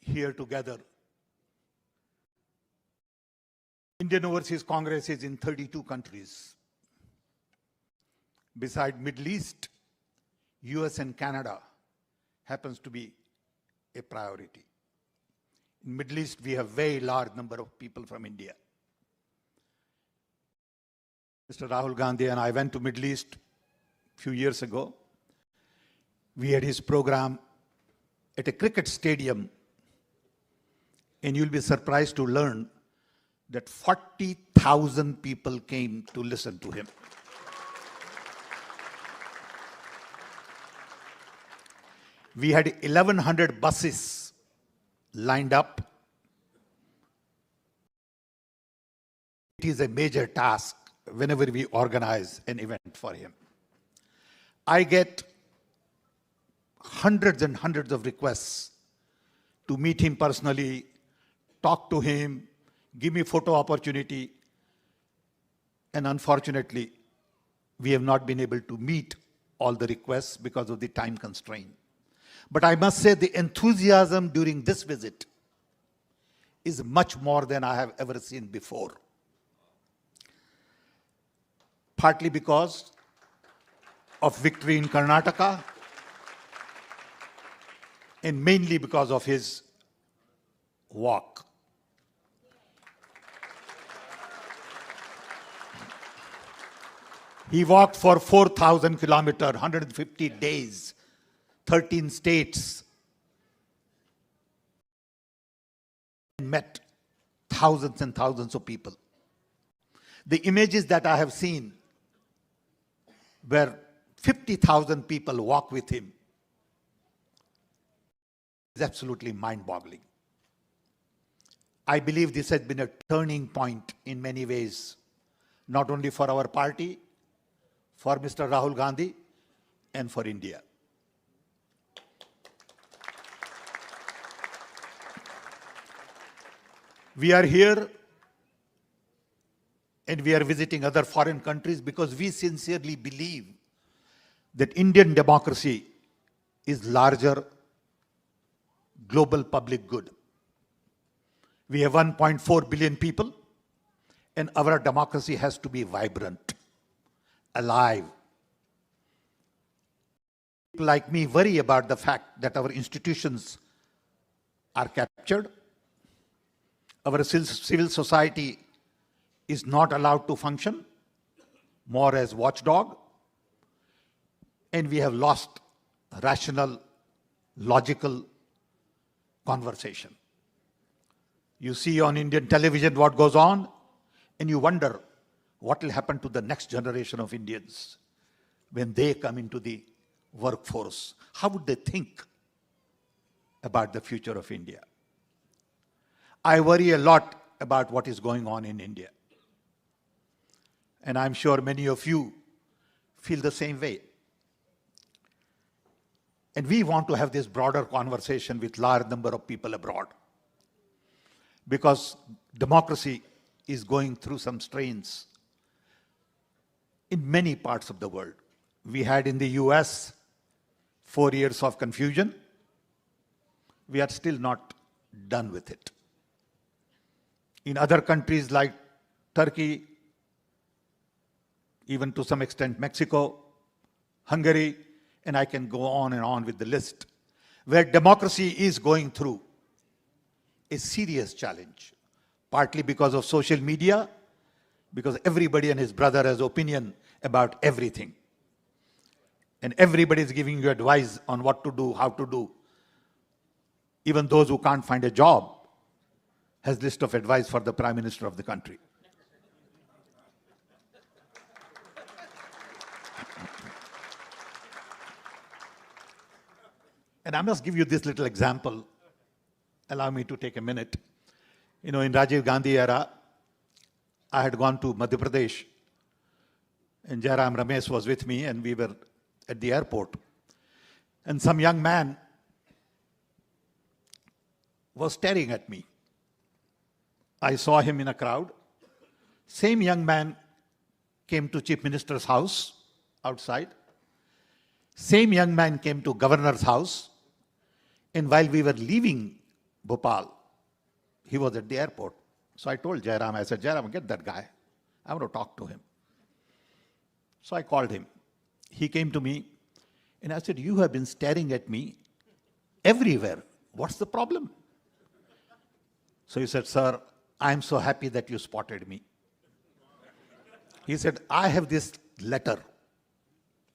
here together. Indian Overseas Congress is in 32 countries. Beside Middle East, US and Canada happens to be a priority. In Middle East, we have very large number of people from India. Mr. Rahul Gandhi and I went to Middle East a few years ago. We had his program at a cricket stadium, and you'll be surprised to learn that 40,000 people came to listen to him. We had 1,100 buses lined up. It is a major task whenever we organize an event for him. I get hundreds and hundreds of requests to meet him personally, talk to him, give me photo opportunity. And unfortunately, we have not been able to meet all the requests because of the time constraint. But I must say the enthusiasm during this visit is much more than I have ever seen before. Partly because of victory in Karnataka, and mainly because of his walk. He walked for 4,000 kilometers, 150 days, 13 states, and met thousands and thousands of people. The images that I have seen where 50,000 people walk with him is absolutely mind-boggling. I believe this has been a turning point in many ways, not only for our party, for Mr. Rahul Gandhi, and for India. We are here and we are visiting other foreign countries because we sincerely believe that Indian democracy is larger global public good. We have 1.4 billion people, and our democracy has to be vibrant, alive. People like me worry about the fact that our institutions are captured. Our civil society is not allowed to function, more as watchdog, and we have lost rational, logical conversation. You see on Indian television what goes on, and you wonder what will happen to the next generation of Indians when they come into the workforce. How would they think? about the future of India. I worry a lot about what is going on in India. And I'm sure many of you feel the same way. And we want to have this broader conversation with large number of people abroad. Because democracy is going through some strains in many parts of the world. We had in the US 4 years of confusion. We are still not done with it. In other countries like Turkey, even to some extent Mexico, Hungary, and I can go on and on with the list, where democracy is going through a serious challenge, partly because of social media, because everybody and his brother has opinion about everything. And everybody is giving you advice on what to do, how to do. Even those who can't find a job has list of advice for the Prime Minister of the country. And I must give you this little example. Allow me to take a minute. In Rajiv Gandhi era, I had gone to Madhya Pradesh, and Jairam Ramesh was with me, and we were at the airport. And some young man was staring at me. I saw him in a crowd. Same young man came to Chief Minister's house outside. Same young man came to Governor's house. And while we were leaving Bhopal, he was at the airport. So I told Jairam, I said, Jairam, get that guy. I want to talk to him. So I called him. He came to me and I said, you have been staring at me everywhere. What's the problem? So he said, sir, I'm so happy that you spotted me. He said, I have this letter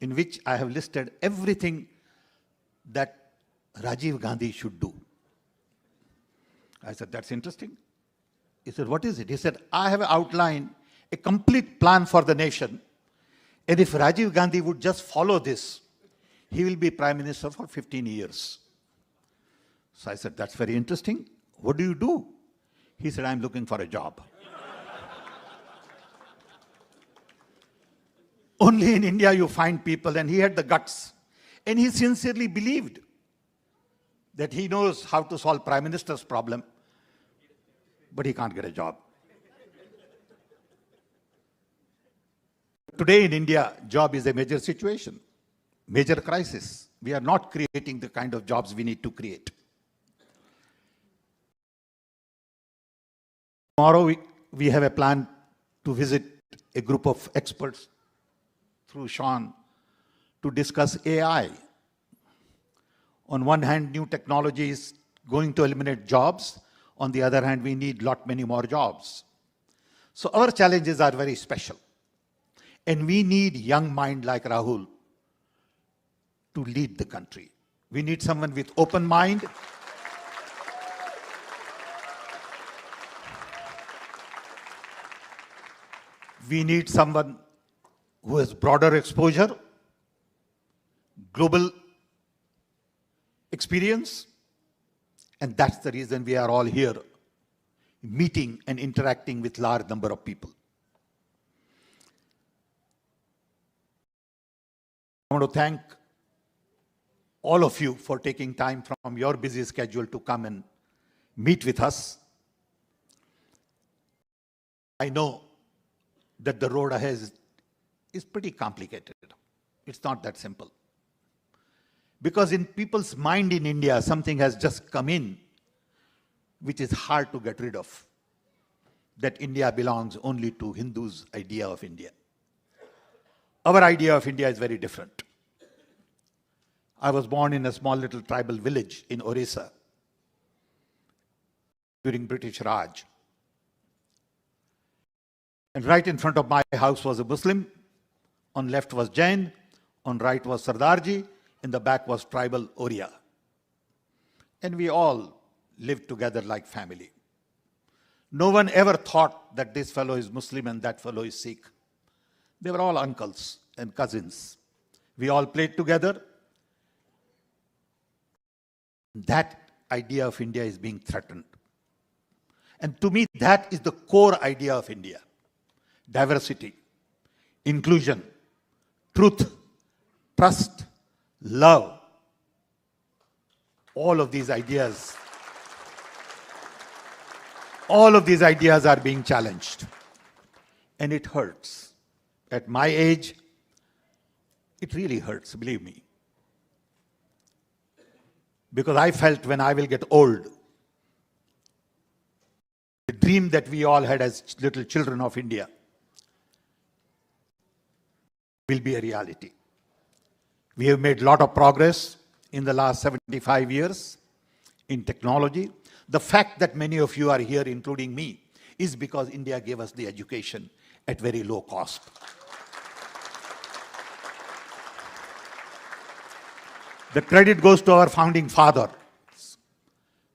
in which I have listed everything that Rajiv Gandhi should do. I said, that's interesting. He said, what is it? He said, I have outlined a complete plan for the nation. And if Rajiv Gandhi would just follow this, he will be Prime Minister for 15 years. So I said, that's very interesting. What do you do? He said, I'm looking for a job. Only in India you find people, and he had the guts. And he sincerely believed that he knows how to solve Prime Minister's problem, but he can't get a job. Today in India, job is a major situation, major crisis. We are not creating the kind of jobs we need to create. Tomorrow we have a plan to visit a group of experts through Sean to discuss AI. On one hand, new technology is going to eliminate jobs. On the other hand, we need many more jobs. So our challenges are very special. And we need young mind like Rahul to lead the country. We need someone with open mind. We need someone who has broader exposure, global experience, and that's the reason we are all here, meeting and interacting with large number of people. I want to thank all of you for taking time from your busy schedule to come and meet with us. I know that the road ahead is pretty complicated. It's not that simple. Because in people's mind in India, something has just come in which is hard to get rid of. That India belongs only to Hindus' idea of India. Our idea of India is very different. I was born in a small little tribal village in Orissa during British Raj. And right in front of my house was a Muslim. On left was Jain. On right was Sardarji. In the back was tribal Oriya. And we all lived together like family. No one ever thought that this fellow is Muslim and that fellow is Sikh. They were all uncles and cousins. We all played together. That idea of India is being threatened. And to me, that is the core idea of India. Diversity, inclusion, truth, trust, love. All of these ideas are being challenged. And it hurts. At my age, it really hurts, believe me. Because I felt when I will get old, the dream that we all had as little children of India will be a reality. We have made a lot of progress in the last 75 years in technology. The fact that many of you are here, including me, is because India gave us the education at very low cost. The credit goes to our founding father,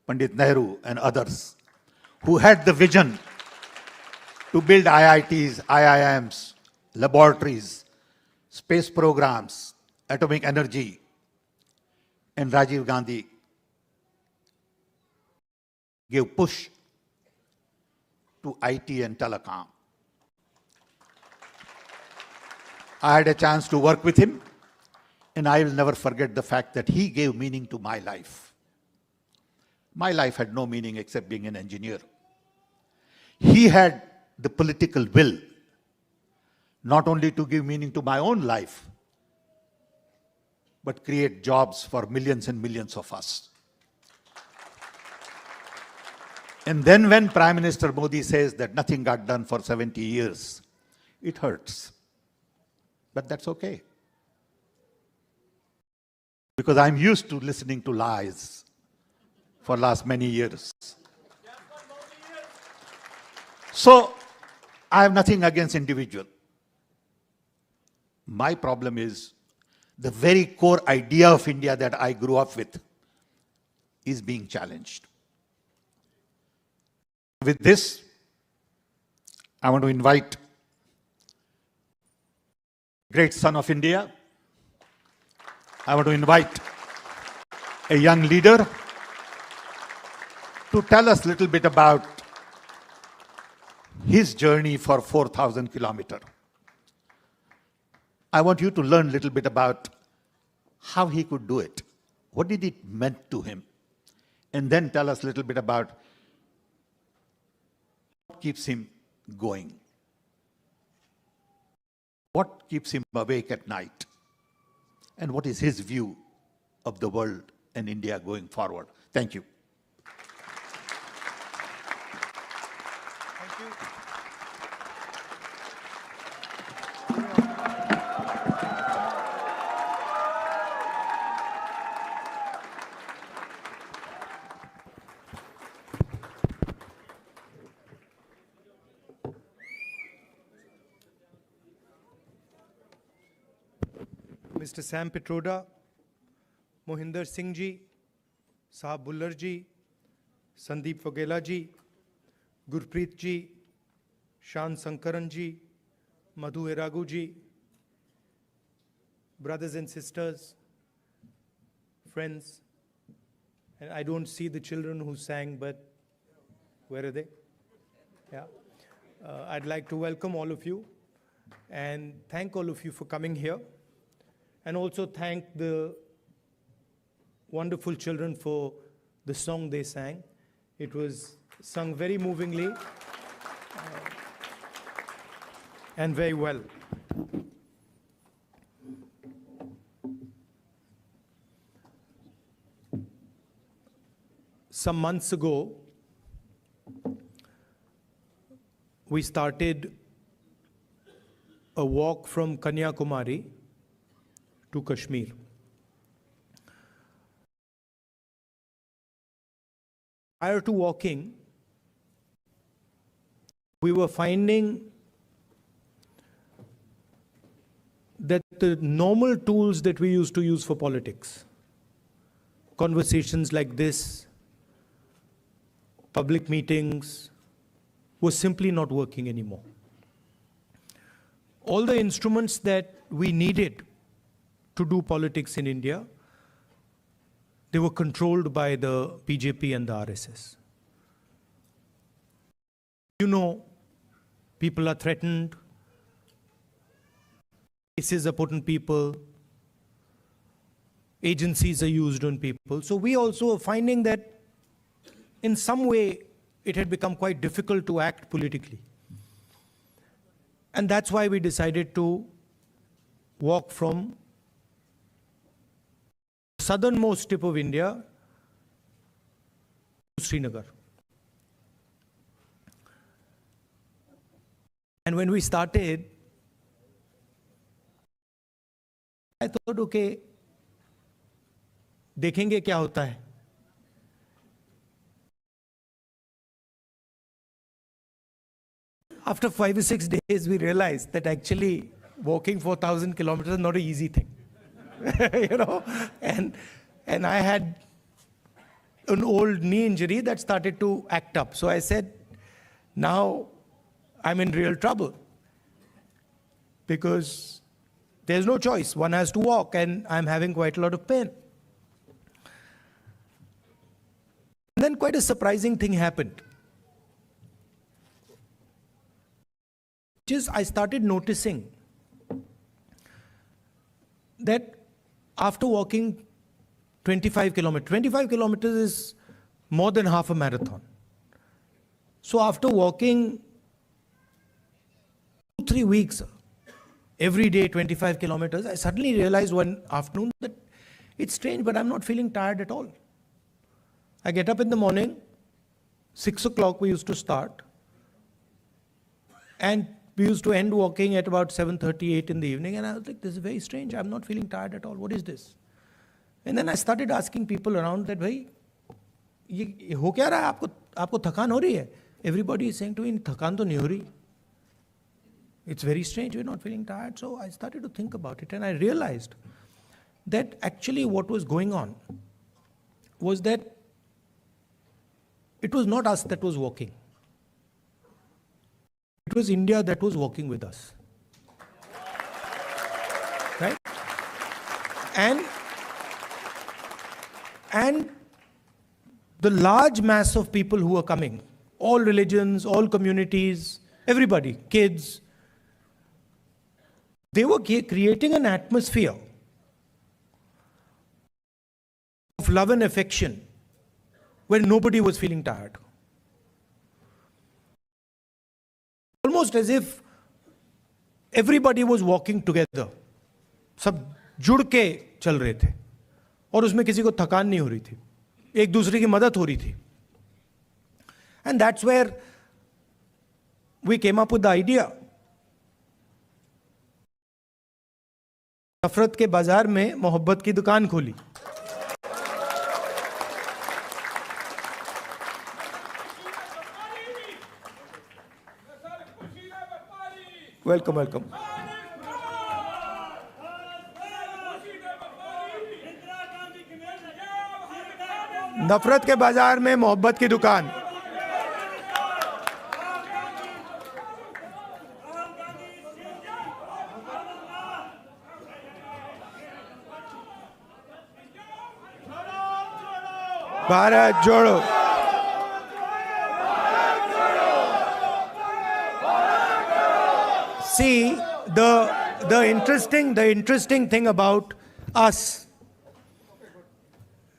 Pandit Nehru and others, who had the vision to build IITs, IIMs, laboratories, space programs, atomic energy, and Rajiv Gandhi gave push to IT and telecom. I had a chance to work with him, and I will never forget the fact that he gave meaning to my life. My life had no meaning except being an engineer. He had the political will, not only to give meaning to my own life, but create jobs for millions and millions of us. And then when Prime Minister Modi says that nothing got done for 70 years, it hurts. But that's okay. Because I'm used to listening to lies for last many years. So, I have nothing against individual. My problem is the very core idea of India that I grew up with is being challenged. With this, I want to invite great son of India. I want to invite a young leader to tell us a little bit about his journey for 4,000 kilometers. I want you to learn a little bit about how he could do it. What did it mean to him? And then tell us a little bit about what keeps him going. What keeps him awake at night? And what is his view of the world and India going forward? Thank you. Thank you. Mr. Sam Pitroda, Mohinder Singh ji, Sahab Bullar ji, Sandeep Vagela ji, Gurpreet ji, Shan Sankaran ji, Madhu Eragu ji, brothers and sisters, friends, and I don't see the children who sang, but where are they? Yeah. I'd like to welcome all of you and thank all of you for coming here. And also thank the wonderful children for the song they sang. It was sung very movingly and very well. Some months ago, we started a walk from Kanyakumari to Kashmir. Prior to walking, we were finding that the normal tools that we used to use for politics, conversations like this, public meetings, were simply not working anymore. All the instruments that we needed to do politics in India they were controlled by the BJP and the RSS. You know, people are threatened, cases are put on people, agencies are used on people. So we also are finding that in some way it had become quite difficult to act politically. And that's why we decided to walk from the southernmost tip of India to Srinagar. And when we started, I thought, okay, देखेंगे क्या होता है. After 5 or 6 days, we realized that actually walking 4,000 kilometers is not an easy thing. You know, and I had an old knee injury that started to act up. So I said, now I'm in real trouble because there's no choice. One has to walk, and I'm having quite a lot of pain. And then quite a surprising thing happened. I started noticing that after walking 25 kilometers is more than half a marathon. So after walking 2-3 weeks, every day 25 kilometers, I suddenly realized one afternoon that it's strange, but I'm not feeling tired at all. I get up in the morning, 6 o'clock we used to start, and we used to end walking at about 7:38 in the evening, and I was like, this is very strange. I'm not feeling tired at all. What is this? And then I started asking people around that, भाई, ये हो क्या रहा है? आपको थकान हो रही है? Everybody is saying to me, थकान तो नहीं हो रही. It's very strange. We're not feeling tired. So I started to think about it, and I realized that actually what was going on was that it was not us that was walking. It was India that was walking with us. Right? And the large mass of people who were coming, all religions, all communities, everybody, kids, they were creating an atmosphere of love and affection where nobody was feeling tired. Almost as if everybody was walking together. सब जुड़ के चल रहे थे और उसमें किसी को थकान नहीं हो रही थी, एक दूसरे की मदद हो रही थी. And that's where we came up with the idea. नफरत के बाजार में मोहब्बत की दुकान खोली. Welcome, welcome. नफरत के बाजार में मोहब्बत की दुकान. भारत जोड़ो. See, the interesting thing about us,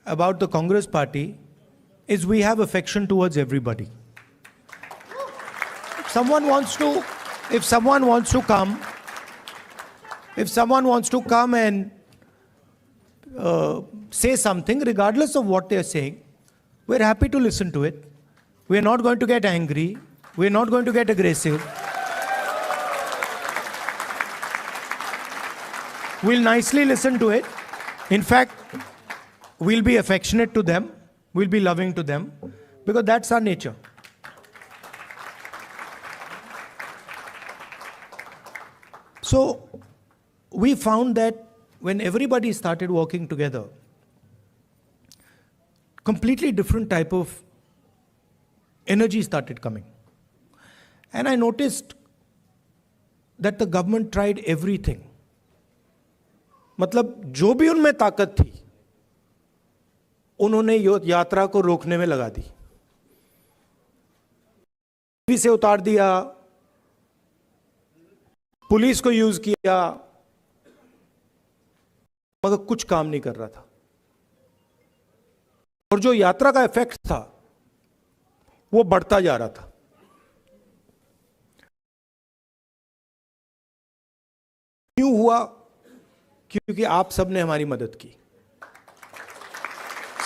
about the Congress party, is we have affection towards everybody. If someone wants to come and say something, regardless of what they're saying, we're happy to listen to it. We're not going to get angry. We're not going to get aggressive. We'll nicely listen to it. In fact, we'll be affectionate to them. We'll be loving to them, because that's our nature. So we found that when everybody started walking together, completely different type of energy started coming. And I noticed that the government tried everything. मतलब जो भी उनमें ताकत थी, उन्होंने यात्रा को रोकने में लगा दी, टीवी से उतार दिया, पुलिस को यूज किया, मगर कुछ काम नहीं कर रहा था। और जो यात्रा का इफेक्ट था वो बढ़ता जा रहा था। क्यों हुआ? क्योंकि आप सबने हमारी मदद की।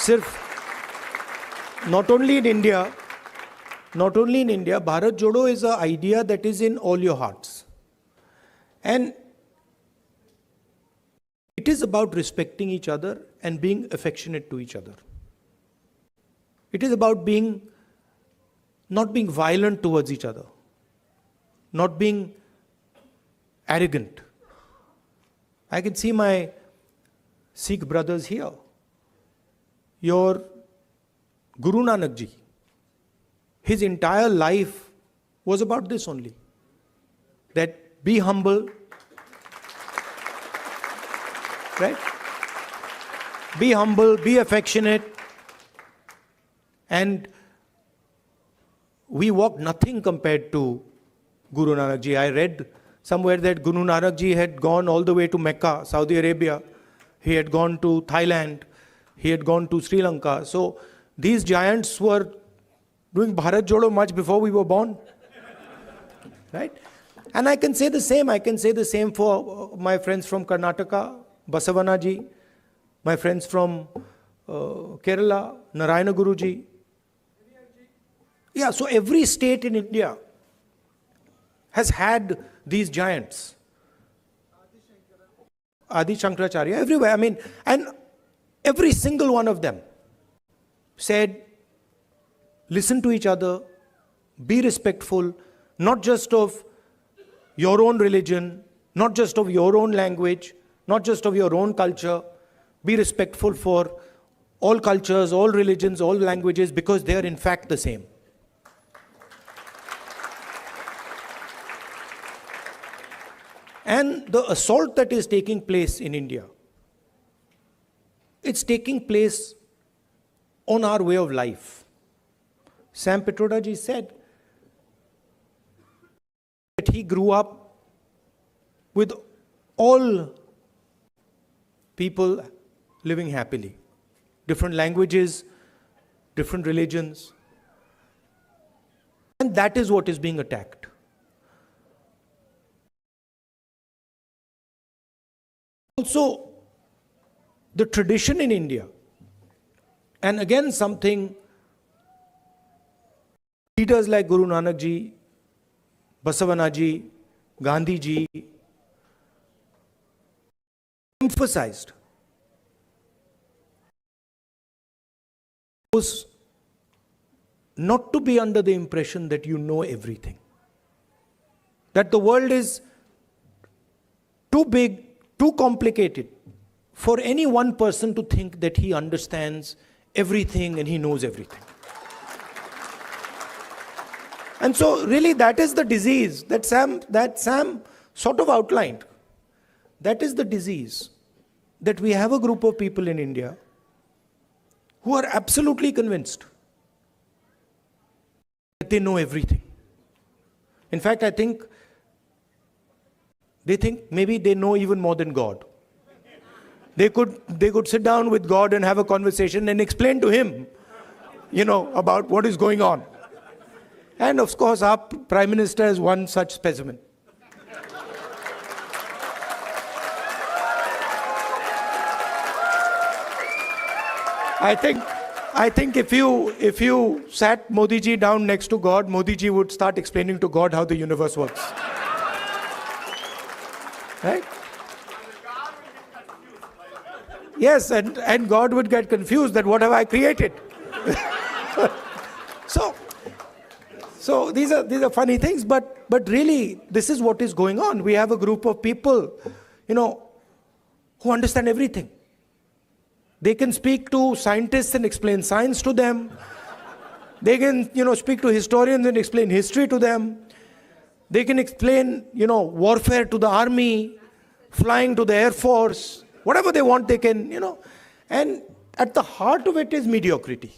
सिर्फ not only in India, Bharat Jodo is an idea that is in all your hearts. And it is about respecting each other and being affectionate to each other. It is about not being violent towards each other, not being arrogant. I can see my Sikh brothers here. Your Guru Nanak Ji, his entire life was about this only. That be humble, right? Be humble, be affectionate. And we walked nothing compared to Guru Nanak Ji. I read somewhere that Guru Nanak Ji had gone all the way to Mecca, Saudi Arabia. He had gone to Thailand. He had gone to Sri Lanka. So these giants were doing Bharat Jodo much before we were born. Right? And I can say the same. I can say the same for my friends from Karnataka, Basavana Ji, my friends from Kerala, Narayana Guru Ji. Yeah, so every state in India has had these giants. Adi Shankaracharya, everywhere. I mean, and every single one of them said, listen to each other, be respectful, not just of your own religion, not just of your own language, not just of your own culture. Be respectful for all cultures, all religions, all languages, because they are in fact the same. And the assault that is taking place in India, it's taking place on our way of life. Sam Pitroda ji said that he grew up with all people living happily. Different languages, different religions. And that is what is being attacked. Also, the tradition in India, and again something leaders like Guru Nanak Ji, Basavana Ji, Gandhi Ji emphasized was not to be under the impression that you know everything. That the world is too big, too complicated for any one person to think that he understands everything and he knows everything. And so really that is the disease that Sam sort of outlined. That is the disease, that we have a group of people in India who are absolutely convinced that they know everything. In fact, I think they think maybe they know even more than God. They could sit down with God and have a conversation and explain to him, about what is going on. And of course, our Prime Minister is one such specimen. I think if you sat Modi ji down next to God, Modi ji would start explaining to God how the universe works. Right? Yes, and God would get confused that what have I created? So these are funny things, but really this is what is going on. We have a group of people, who understand everything. They can speak to scientists and explain science to them. They can, speak to historians and explain history to them. They can explain, warfare to the army, flying to the Air Force, whatever they want they can, And at the heart of it is mediocrity.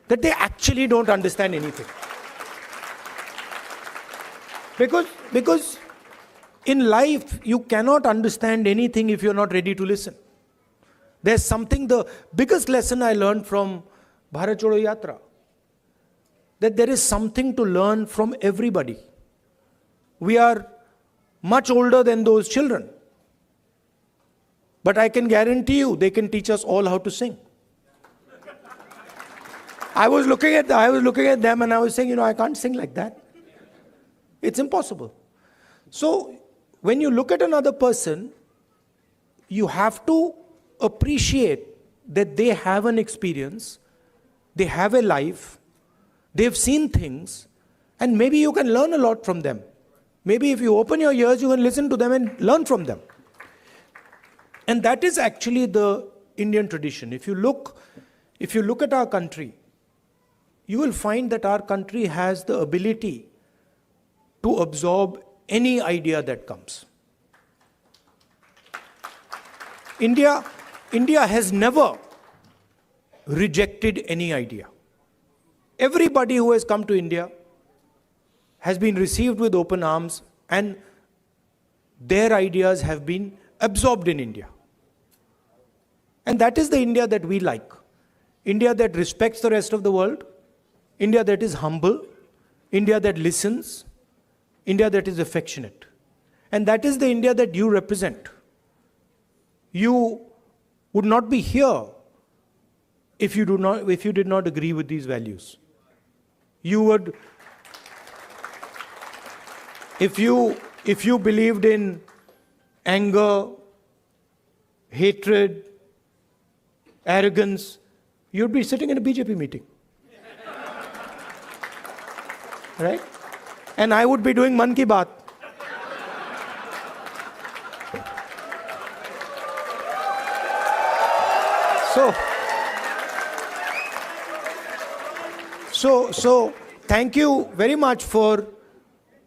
That they actually don't understand anything. Because in life, you cannot understand anything if you're not ready to listen. There's something, the biggest lesson I learned from Bharat Jodo Yatra, that there is something to learn from everybody. We are much older than those children. But I can guarantee you, they can teach us all how to sing. I was looking at them and I was saying, I can't sing like that. It's impossible. So, when you look at another person, you have to appreciate that they have an experience, they have a life, they've seen things, and maybe you can learn a lot from them. Maybe if you open your ears, you can listen to them and learn from them. And that is actually the Indian tradition. If you look at our country, you will find that our country has the ability to absorb any idea that comes. India has never rejected any idea. Everybody who has come to India has been received with open arms, and their ideas have been absorbed in India. And that is the India that we like. India that respects the rest of the world, India that is humble, India that listens, India that is affectionate. And that is the India that you represent. You would not be here if you did not agree with these values. You would, if you believed in anger, hatred, arrogance, you'd be sitting in a BJP meeting. Right? And I would be doing Man Ki Baat. So thank you very much for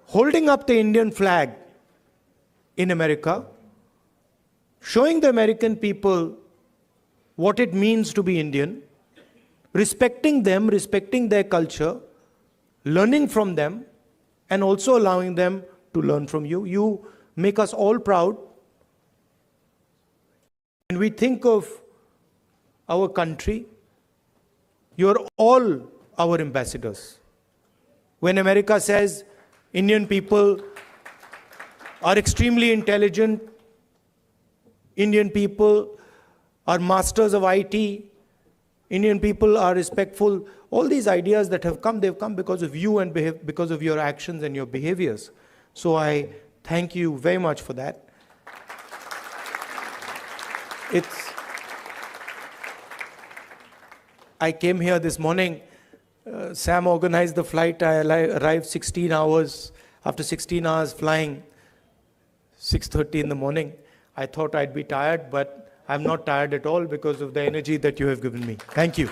holding up the Indian flag in America, showing the American people what it means to be Indian, respecting them, respecting their culture, learning from them, and also allowing them to learn from you. You make us all proud. When we think of our country, you're all our ambassadors. When America says Indian people are extremely intelligent, Indian people are masters of IT, Indian people are respectful, all these ideas that have come, they've come because of you and because of your actions and your behaviors. So I thank you very much for that. I came here this morning. Sam organized the flight. I arrived 16 hours, after 16 hours flying, 6:30 in the morning. I thought I'd be tired, but I'm not tired at all because of the energy that you have given me. Thank you.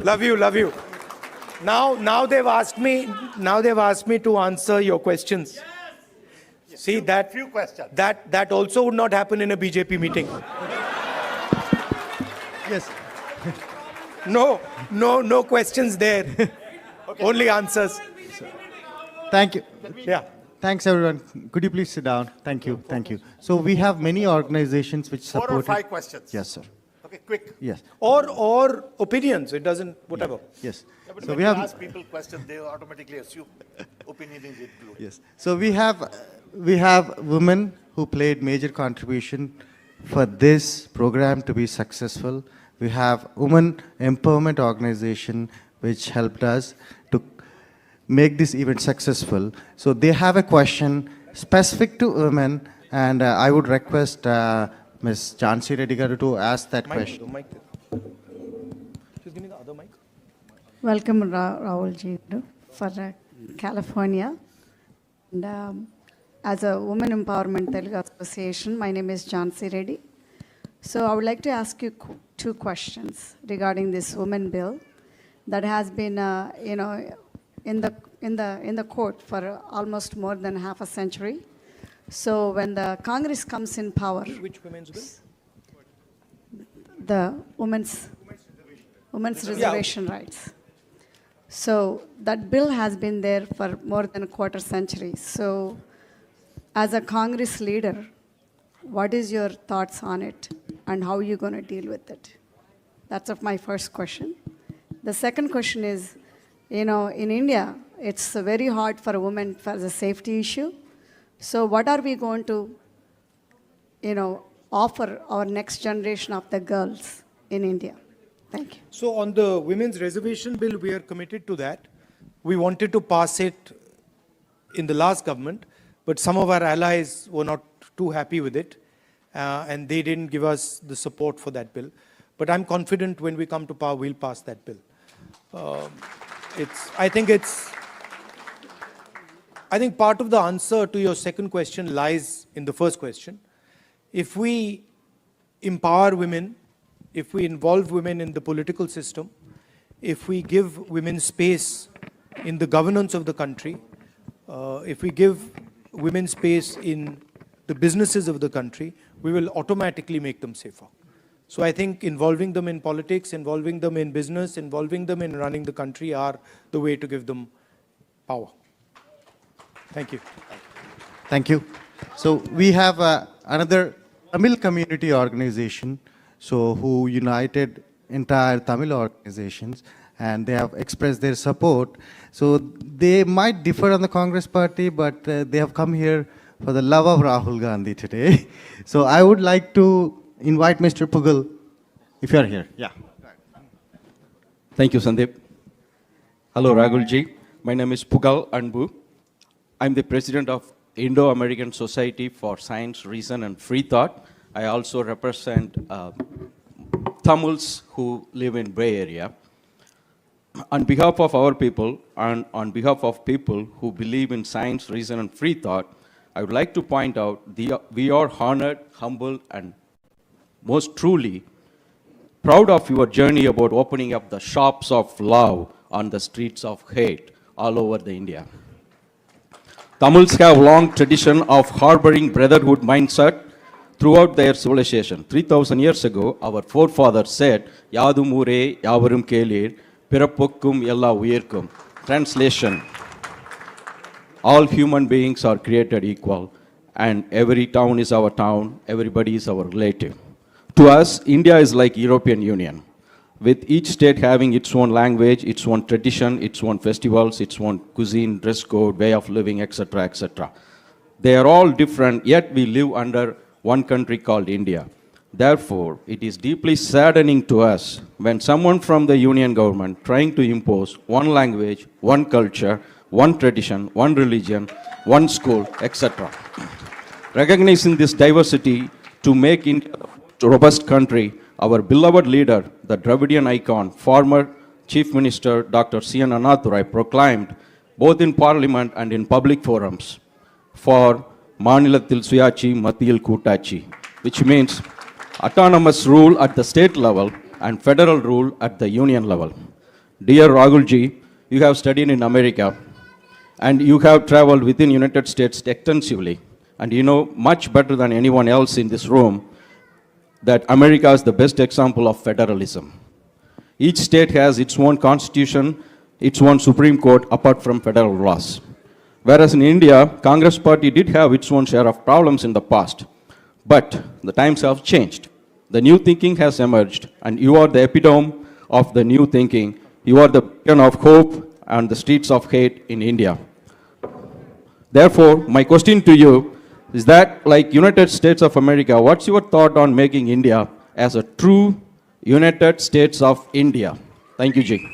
Love you, love you. Now they've asked me to answer your questions. Yes. See that few questions. That also would not happen in a BJP meeting. Yes. No questions there. Okay. Only answers. Thank you. Yeah. Thanks everyone. Could you please sit down? Thank you. Thank you. So we have many organizations which support. 4 or 5 questions. Yes, sir. Okay, quick. Yes. Or opinions. It doesn't, whatever. Yes. Yeah, but so when we you have ask people questions, they automatically assume opinion is included. Yes. So we have women who played major contribution for this program to be successful. We have women empowerment organization which helped us to make this event successful. So they have a question specific to women, and I would request Ms. Jhansi Reddy garu to ask that question. Just give me the other mic. Welcome, Rahul Ji, for California. And as a Women Empowerment Telugu Association, my name is Jhansi Reddy. So I would like to ask you 2 questions regarding this women bill. that has been, in the court for almost more than half a century. So when the Congress comes in power, Which women's bill? the women's reservation rights. So that bill has been there for more than a quarter century. So as a Congress leader, what is your thoughts on it and how are you going to deal with it? That's of my first question. The second question is, in India, it's very hard for a woman for the safety issue. So what are we going to, offer our next generation of the girls in India? Thank you. So on the women's reservation bill, we are committed to that. We wanted to pass it in the last government, but some of our allies were not too happy with it, and they didn't give us the support for that bill. But I'm confident when we come to power, we'll pass that bill. I think part of the answer to your second question lies in the first question. If we empower women, if we involve women in the political system, if we give women space in the governance of the country, if we give women space in the businesses of the country, we will automatically make them safer. So I think involving them in politics, involving them in business, involving them in running the country are the way to give them power. Thank you. Thank you. So we have another Tamil community organization, who united entire Tamil organizations, and they have expressed their support. So they might differ on the Congress party, but they have come here for the love of Rahul Gandhi today. So I would like to invite Mr. Pugal, if you are here. Yeah. Thank you, Sandeep. Hello, Rahulji. My name is Pugal Anbu. I'm the president of Indo-American Society for Science, Reason and Free Thought. I also represent Tamils who live in Bay Area. On behalf of our people and on behalf of people who believe in science, reason and free thought, I would like to point out we are honored, humble and most truly proud of your journey about opening up the shops of love on the streets of hate all over the India. Tamils have long tradition of harboring brotherhood mindset throughout their civilization. 3,000 years ago, our forefathers said, Yadum Ure, Yavarum Kelir, Pirapukkum Yella Uirkum. Translation, all human beings are created equal, and every town is our town, everybody is our relative. To us, India is like European Union, with each state having its own language, its own tradition, its own festivals, its own cuisine, dress code, way of living, etc., etc. They are all different, yet we live under one country called India. Therefore, it is deeply saddening to us when someone from the union government trying to impose one language, one culture, one tradition, one religion, one school, etc. Recognizing this diversity to make India a robust country, our beloved leader, the Dravidian icon, former Chief Minister Dr. C.N. Annadurai proclaimed, both in Parliament and in public forums, for Manilathil Suyachi Mathiyil Kootachi, which means autonomous rule at the state level and federal rule at the union level. Dear Rahulji, you have studied in America and you have traveled within United States extensively, and you know much better than anyone else in this room that America is the best example of federalism. Each state has its own constitution, its own Supreme Court apart from federal laws. Whereas in India, Congress party did have its own share of problems in the past. But the times have changed. The new thinking has emerged, and you are the epitome of the new thinking. You are the beacon of hope on the streets of hate in India. Therefore, my question to you is that, like United States of America, what's your thought on making India as a true United States of India? Thank you, Ji.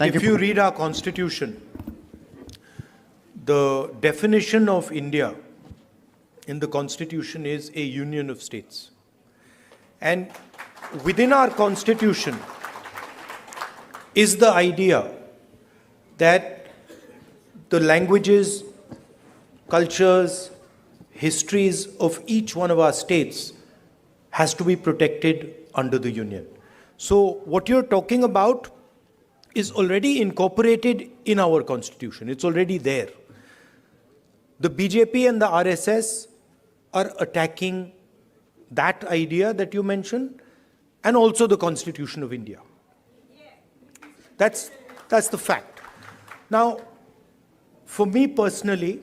If you read our constitution, the definition of India in the constitution is a union of states. And within our constitution is the idea that the languages, cultures, histories of each one of our states has to be protected under the union. So what you're talking about is already incorporated in our constitution. It's already there. The BJP and the RSS are attacking that idea that you mentioned and also the Constitution of India. That's the fact. Now, for me personally,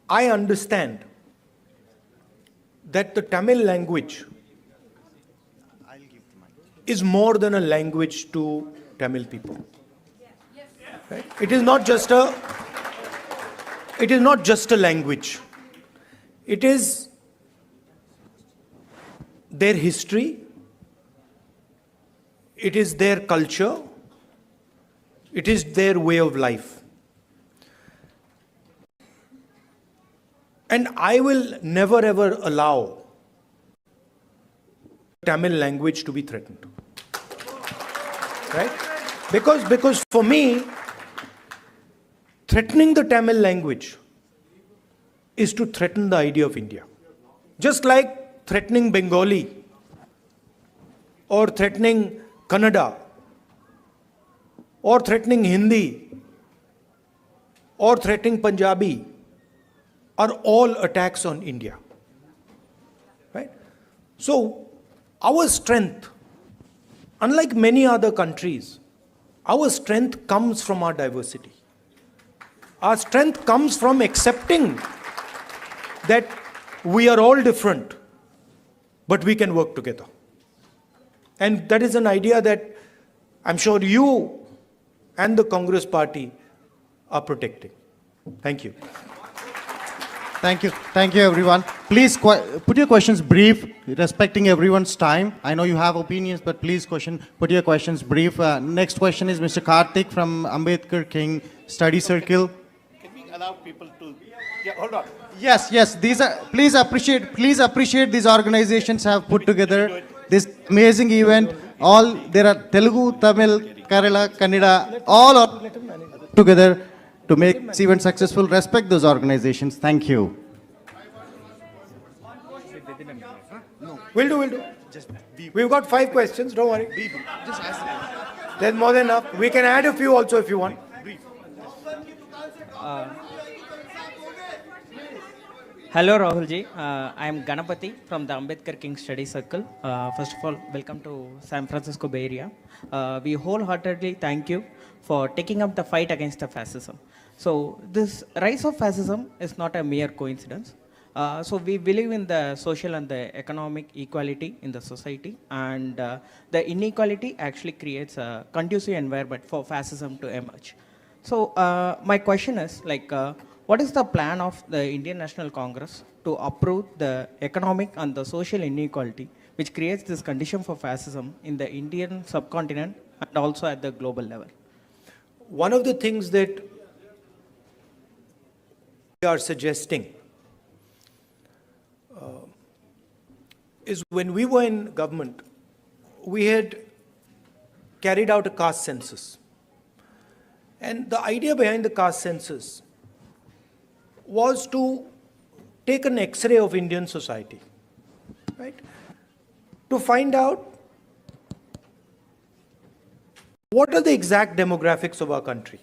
I understand that the Tamil language is more than a language to Tamil people. Right? It is not just a language. It is their history, it is their culture, it is their way of life. And I will never ever allow Tamil language to be threatened. Right? Because for me, threatening the Tamil language is to threaten the idea of India. Just like threatening Bengali or threatening Kannada or threatening Hindi or threatening Punjabi are all attacks on India. Right? So, our strength, unlike many other countries, our strength comes from our diversity. Our strength comes from accepting that we are all different, but we can work together. And that is an idea that I'm sure you and the Congress party are protecting. Thank you. Thank you. Thank you, everyone. Please put your questions brief, respecting everyone's time. I know you have opinions, but please put your questions brief. Next question is Mr. Karthik from Ambedkar King Study Circle. Can we allow people to... Yeah, hold on. Yes. These are, please appreciate these organizations have put together this amazing event. There are Telugu, Tamil, Kerala, Kannada, all are together to make this event successful. Respect those organizations. Thank you. We'll do. We've got 5 questions, don't worry. There's more than enough. We can add a few also if you want. Hello Rahul ji, I am Ganapati from the Ambedkar King Study Circle. First of all, welcome to San Francisco Bay Area. We wholeheartedly thank you for taking up the fight against the fascism. So this rise of fascism is not a mere coincidence. So we believe in the social and the economic equality in the society, and the inequality actually creates a conducive environment for fascism to emerge. So my question is what is the plan of the Indian National Congress to uproot the economic and the social inequality which creates this condition for fascism in the Indian subcontinent and also at the global level? One of the things that we are suggesting is when we were in government, we had carried out a caste census. And the idea behind the caste census was to take an X-ray of Indian society, right? To find out what are the exact demographics of our country,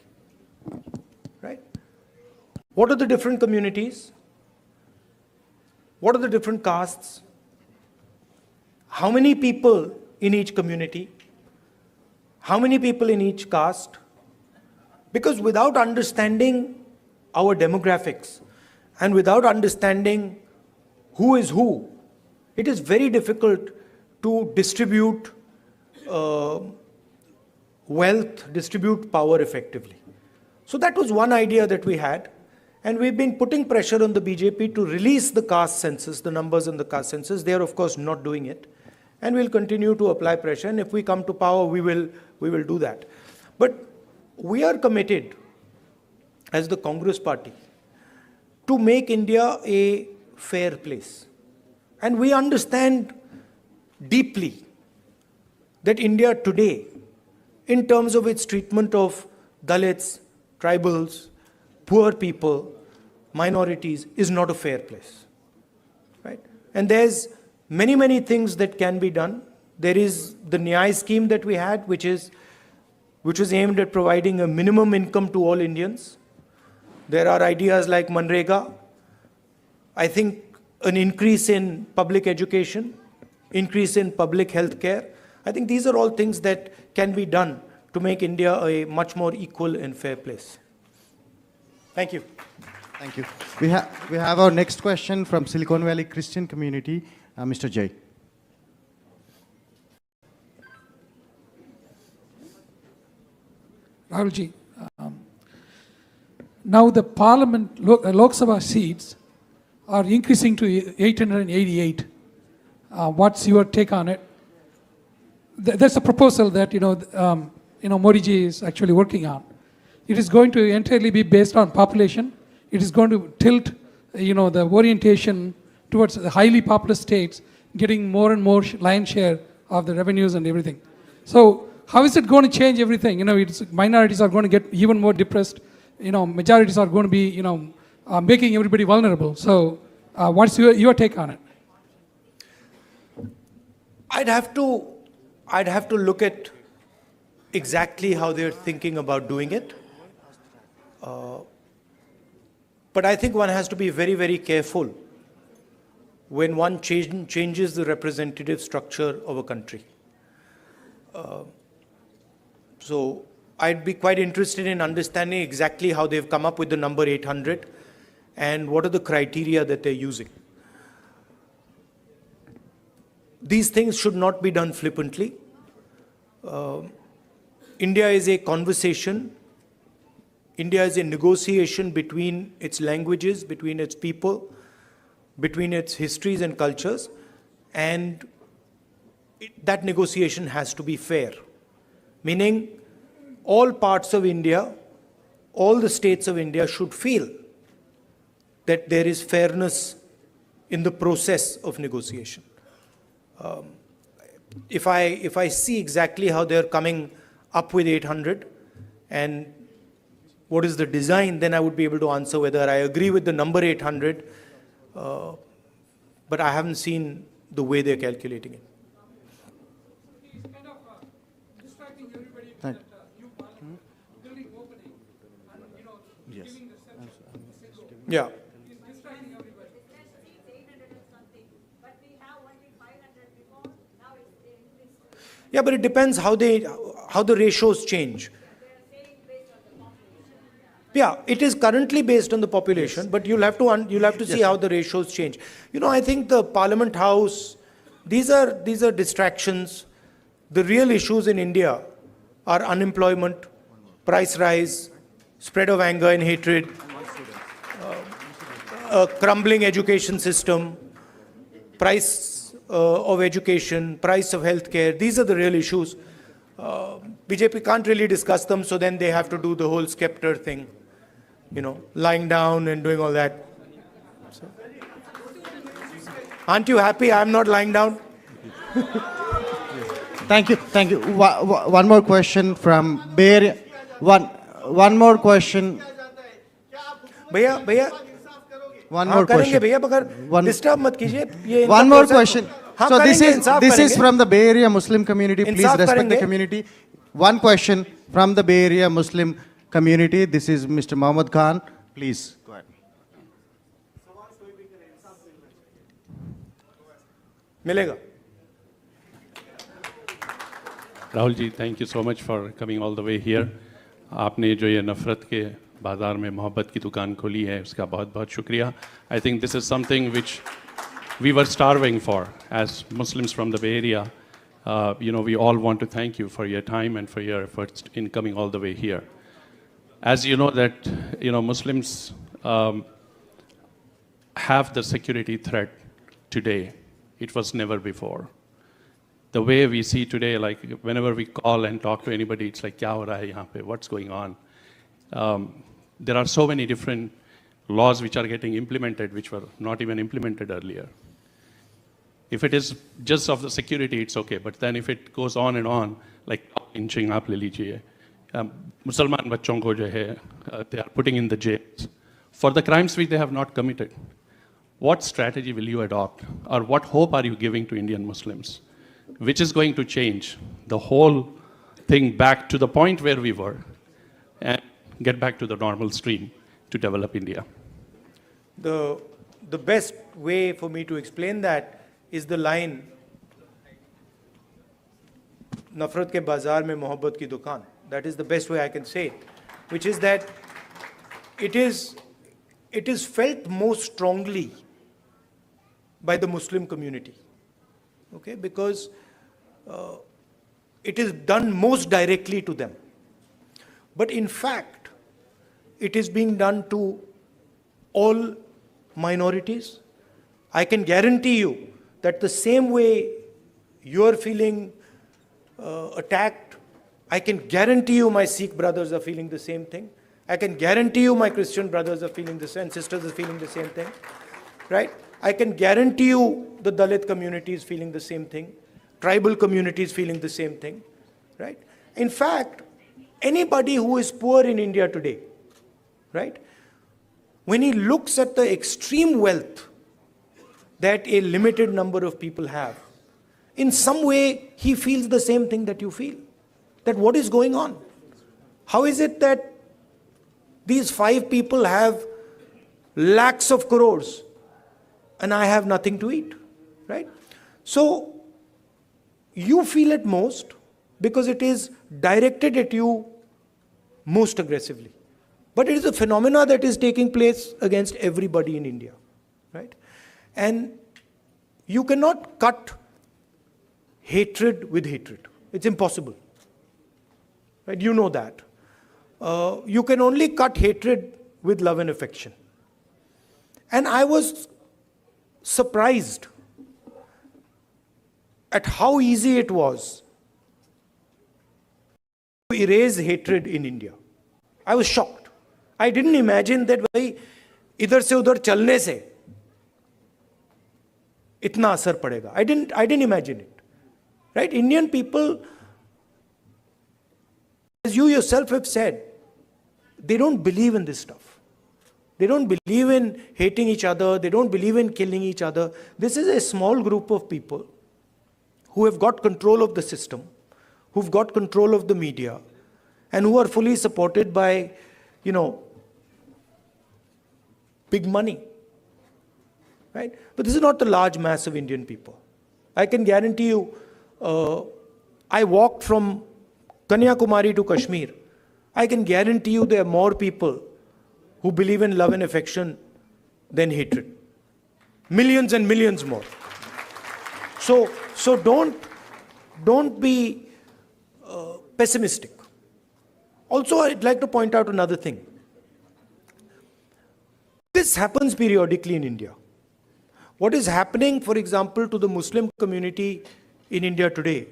right? What are the different communities? What are the different castes? How many people in each community? How many people in each caste? Because without understanding our demographics and without understanding who is who, it is very difficult to distribute wealth, distribute power effectively. So that was one idea that we had, and we've been putting pressure on the BJP to release the caste census, the numbers in the caste census. They are of course not doing it, and we'll continue to apply pressure, and if we come to power, we will do that. But we are committed as the Congress party to make India a fair place. And we understand deeply that India today, in terms of its treatment of Dalits, tribals, poor people, minorities, is not a fair place. Right? And there's many things that can be done. There is the Nyay scheme that we had, which was aimed at providing a minimum income to all Indians. There are ideas like Manrega. I think an increase in public education, increase in public health care. I think these are all things that can be done to make India a much more equal and fair place. Thank you. Thank you. We have our next question from Silicon Valley Christian community, Mr. Jay. Rahulji, now the Parliament Lok Sabha seats are increasing to 888. What's your take on it? There's a proposal that Modi ji is actually working on. It is going to entirely be based on population. It is going to tilt, the orientation towards the highly populous states, getting more and more lion's share of the revenues and everything. So how is it going to change everything? Minorities are going to get even more depressed. Majorities are going to be, making everybody vulnerable. So what's your take on it? I'd have to look at exactly how they're thinking about doing it. But I think one has to be very careful when one changes the representative structure of a country. So I'd be quite interested in understanding exactly how they've come up with the number 800 and what are the criteria that they're using. These things should not be done flippantly. India is a conversation. India is a negotiation between its languages, between its people, between its histories and cultures, and that negotiation has to be fair. Meaning, all parts of India, all the states of India should feel that there is fairness in the process of negotiation. If I see exactly how they're coming up with 800 and what is the design, then I would be able to answer whether I agree with the number 800, but I haven't seen the way they're calculating it. He's kind of distracting everybody with that new parliament, building opening, and giving the center. Yeah. He's distracting everybody. Yeah, but it depends how the ratios change. Yeah, it is currently based on the population, but you'll have to see how the ratios change. I think the Parliament House, these are distractions. The real issues in India are unemployment, price rise, spread of anger and hatred, a crumbling education system, price of education, price of healthcare. These are the real issues. BJP can't really discuss them, so then they have to do the whole scepter thing, lying down and doing all that. So. Aren't you happy I'm not lying down? Thank you. One more question from Bay Area. One more question. भैया One more question. भैया मगर disturb मत कीजिए. One more question. So this is करेंगे. from the Bay Area Muslim community. Please Insaf respect the करेंगे. community. One question from the Bay Area Muslim community. This is Mr. Mohammed Khan. Please go ahead. मिलेगा. Rahul ji, thank you so much for coming all the way here. आपने जो ये नफ़रत के बाज़ार में मोहब्बत की दुकान खोली है, उसका बहुत बहुत शुक्रिया. I think this is something which we were starving for as Muslims from the Bay Area. We all want to thank you for your time and for your efforts in coming all the way here. As you know that, Muslims have the security threat today. It was never before. The way we see today, like whenever we call and talk to anybody, it's like, kya ho raha hai yahan pe? What's going on? There are so many different laws which are getting implemented, which were not even implemented earlier. If it is just of the security, it's okay. But then if it goes on and on, like lynching, aap le lijiye. Musalman bachon ko jo hai, they are putting in the jails for the crimes which they have not committed. what strategy will you adopt, or what hope are you giving to Indian Muslims, which is going to change the whole thing back to the point where we were and get back to the normal stream to develop India? The best way for me to explain that is the line, Nafrat ke bazaar mein mohabbat ki dukaan. That is the best way I can say it, which is that it is felt most strongly by the Muslim community, okay, because it is done most directly to them. But in fact, it is being done to all minorities. I can guarantee you that the same way you are feeling attacked, I can guarantee you my Sikh brothers are feeling the same thing. I can guarantee you my Christian brothers are feeling the same, sisters are feeling the same thing, right? I can guarantee you the Dalit community is feeling the same thing, tribal community is feeling the same thing, right? In fact, anybody who is poor in India today, right, when he looks at the extreme wealth that a limited number of people have, in some way he feels the same thing that you feel. That what is going on? How is it that these 5 people have lakhs of crores and I have nothing to eat, right? So you feel it most because it is directed at you most aggressively. But it is a phenomena that is taking place against everybody in India, right? And you cannot cut hatred with hatred. It's impossible, right? You know that. You can only cut hatred with love and affection. And I was surprised at how easy it was to erase hatred in India. I was shocked. I didn't imagine that भाई इधर से उधर चलने से इतना असर पड़ेगा. I didn't imagine it. Right? Indian people, as you yourself have said, they don't believe in this stuff. They don't believe in hating each other. They don't believe in killing each other. This is a small group of people who have got control of the system, who've got control of the media, and who are fully supported by, big money. Right? But this is not the large mass of Indian people. I can guarantee you, I walked from Kanyakumari to Kashmir. I can guarantee you there are more people who believe in love and affection than hatred. Millions and millions more. So don't be pessimistic. Also, I'd like to point out another thing. This happens periodically in India. What is happening, for example, to the Muslim community in India today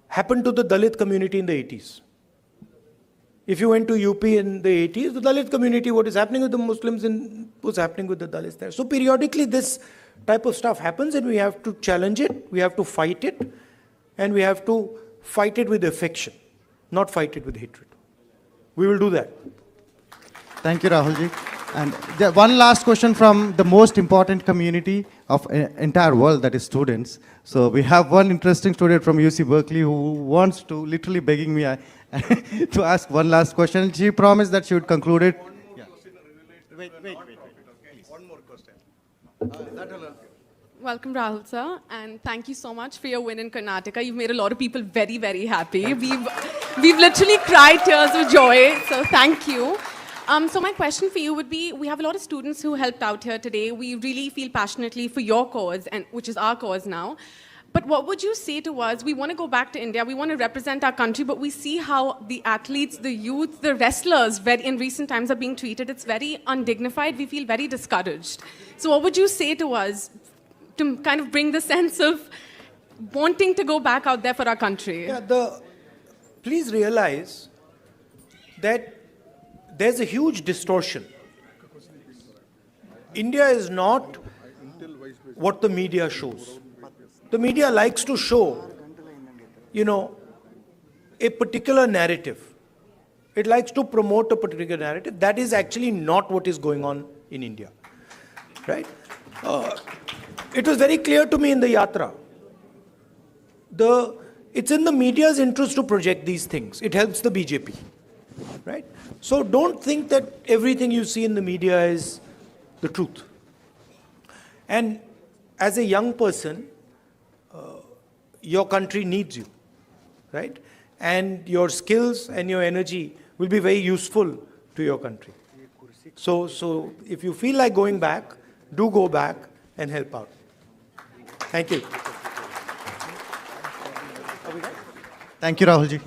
happened to the Dalit community in the 80s. If you went to UP in the 80s, the Dalit community, what is happening with the Muslims was happening with the Dalits there. So periodically this type of stuff happens and we have to challenge it, we have to fight it, and we have to fight it with affection, not fight it with hatred. We will do that. Thank you, Rahulji. And one last question from the most important community of entire world, that is students. So we have one interesting student from UC Berkeley who wants to, literally begging me to ask one last question. She promised that she would conclude it. Wait. One more question. Welcome, Rahul sir, and thank you so much for your win in Karnataka. You've made a lot of people very, very happy. We've literally cried tears of joy, so thank you. So my question for you would be, we have a lot of students who helped out here today. We really feel passionately for your cause, and which is our cause now. But what would you say to us? We want to go back to India. We want to represent our country, but we see how the athletes, the youth, the wrestlers in recent times are being treated. It's very undignified. We feel very discouraged. So what would you say to us to kind of bring the sense of wanting to go back out there for our country? Yeah, please realize that there's a huge distortion. India is not what the media shows. The media likes to show, a particular narrative. It likes to promote a particular narrative. That is actually not what is going on in India. right? It was very clear to me in the yatra. It's in the media's interest to project these things. It helps the BJP, right? So don't think that everything you see in the media is the truth. And as a young person, your country needs you, right? And your skills and your energy will be very useful to your country. So if you feel like going back, do go back and help out. Thank you. Thank you, Rahul ji.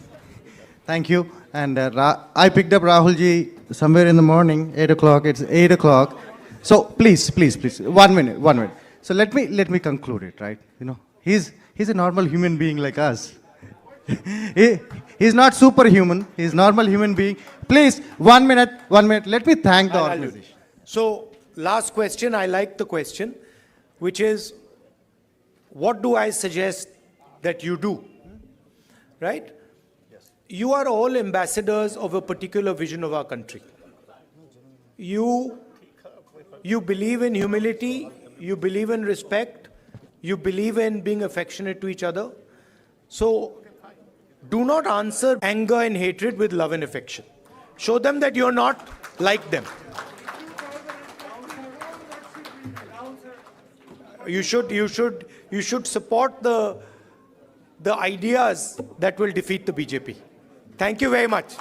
Thank you. And I picked up Rahul ji somewhere in the morning, 8 o'clock. It's 8 o'clock. So please. 1 minute. So let me conclude it, right? You know, he's a normal human being like us. He's not superhuman. He's normal human being. Please, 1 minute. Let me thank the organization. So last question, I like the question, which is, what do I suggest that you do? Right? Yes. You are all ambassadors of a particular vision of our country. You believe in humility, you believe in respect, you believe in being affectionate to each other. So do not answer anger and hatred with love and affection. Show them that you're not like them. You should support the ideas that will defeat the BJP. Thank you very much.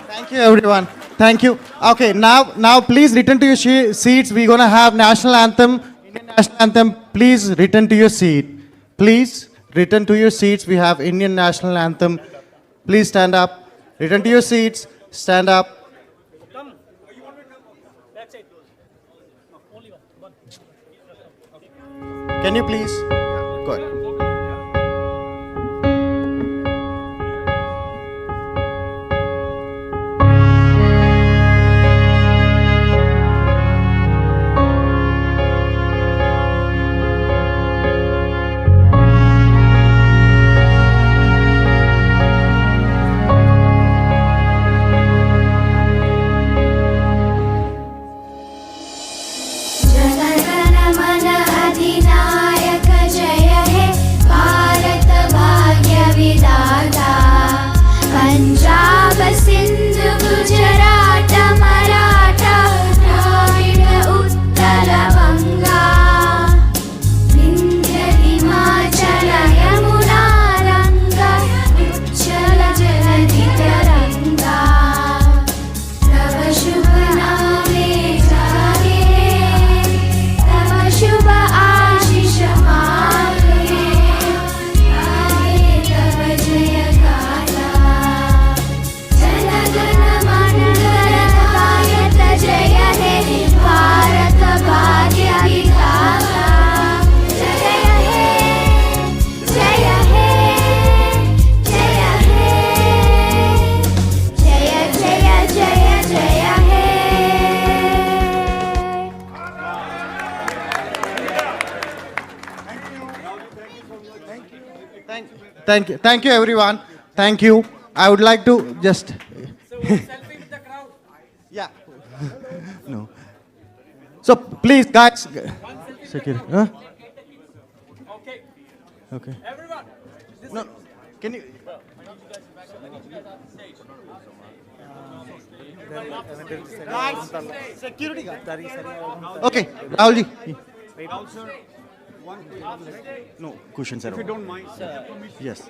Thank you, everyone. Thank you. Okay, now please return to your seats. We're going to have national anthem, Indian national anthem. Please return to your seat. Please return to your seats. We have Indian national anthem. Please stand up. Return to your seats. Stand up. Can you please? Go ahead. Thank you, everyone. Thank you. I would like to just. Selfie with the crowd. Yeah. No. So please, guys. Security. Huh? Okay. Okay. Everyone. No. Can you? Security guard. Okay, Rahul ji. No, cushions are. If you don't mind. Yes.